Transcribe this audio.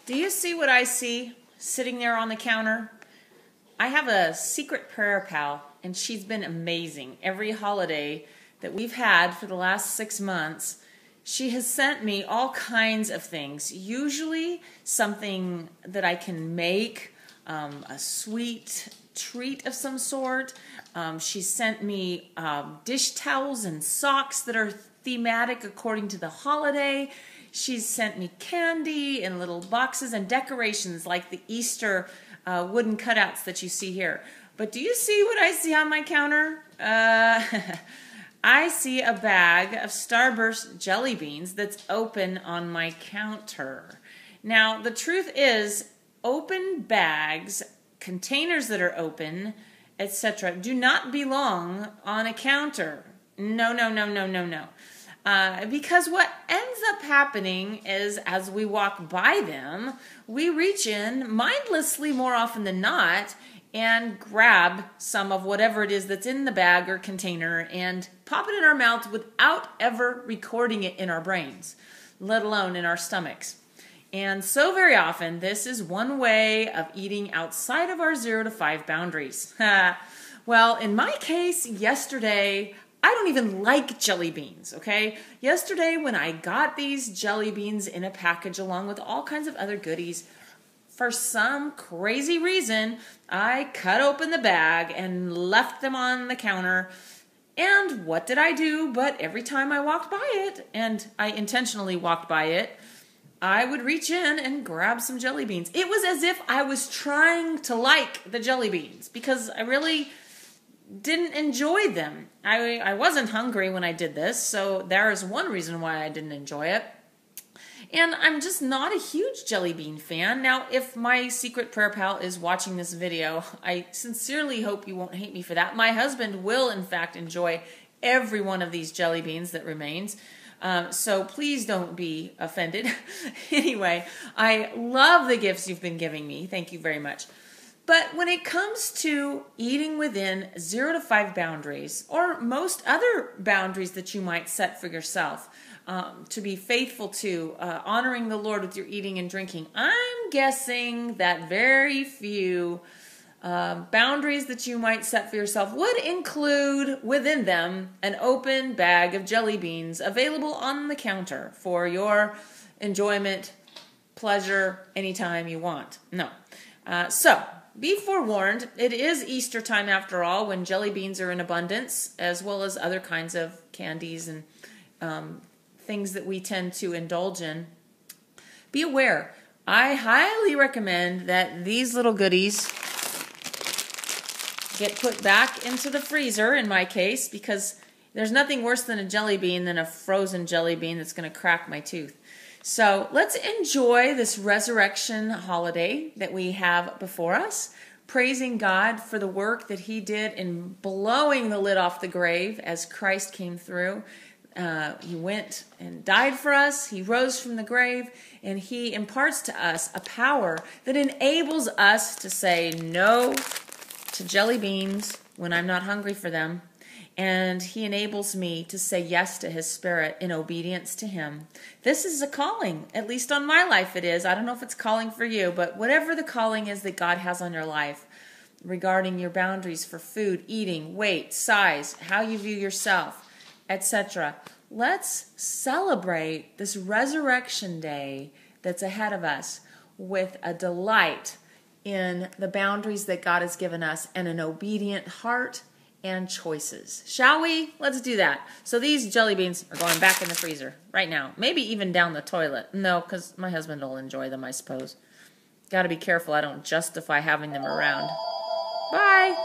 Do you see what I see sitting there on the counter? I have a secret prayer pal, and she's been amazing. Every holiday that we've had for the last 6 months, she has sent me all kinds of things, usually something that I can make, a sweet treat of some sort. She sent me dish towels and socks that are thematic according to the holiday. She's sent me candy in little boxes and decorations like the Easter wooden cutouts that you see here. But do you see what I see on my counter? I see a bag of Starburst jelly beans that's open on my counter. Now, the truth is, open bags, containers that are open, etc., do not belong on a counter. No, no, no, no, no, no. Because what ends up happening is as we walk by them, we reach in mindlessly more often than not and grab some of whatever it is that's in the bag or container and pop it in our mouth without ever recording it in our brains, let alone in our stomachs. And so very often, this is one way of eating outside of our 0 to 5 boundaries. Well, in my case, yesterday, I don't even like jelly beans, okay? Yesterday, when I got these jelly beans in a package along with all kinds of other goodies, for some crazy reason, I cut open the bag and left them on the counter. And what did I do? But every time I walked by it, and I intentionally walked by it, I would reach in and grab some jelly beans. It was as if I was trying to like the jelly beans because I really didn't enjoy them. I wasn't hungry when I did this, so there is one reason why I didn't enjoy it. And I'm just not a huge jelly bean fan. Now, if my secret prayer pal is watching this video, I sincerely hope you won't hate me for that. My husband will, in fact, enjoy every one of these jelly beans that remains. So please don't be offended. Anyway, I love the gifts you've been giving me. Thank you very much. But when it comes to eating within 0 to 5 boundaries, or most other boundaries that you might set for yourself, to be faithful to, honoring the Lord with your eating and drinking, I'm guessing that very few boundaries that you might set for yourself would include within them an open bag of jelly beans available on the counter for your enjoyment, pleasure, anytime you want. No. So, be forewarned, it is Easter time after all when jelly beans are in abundance, as well as other kinds of candies and things that we tend to indulge in. Be aware, I highly recommend that these little goodies get put back into the freezer, in my case, because there's nothing worse than a jelly bean than a frozen jelly bean that's going to crack my tooth. So let's enjoy this resurrection holiday that we have before us, praising God for the work that He did in blowing the lid off the grave as Christ came through. He went and died for us. He rose from the grave, and He imparts to us a power that enables us to say no to jelly beans when I'm not hungry for them. And He enables me to say yes to His Spirit in obedience to Him. This is a calling, at least on my life it is. I don't know if it's calling for you, but whatever the calling is that God has on your life regarding your boundaries for food, eating, weight, size, how you view yourself, etc. Let's celebrate this resurrection day that's ahead of us with a delight in the boundaries that God has given us and an obedient heart and choices. Shall we? Let's do that. So these jelly beans are going back in the freezer right now. Maybe even down the toilet. No, because my husband will enjoy them, I suppose. Got to be careful I don't justify having them around. Bye.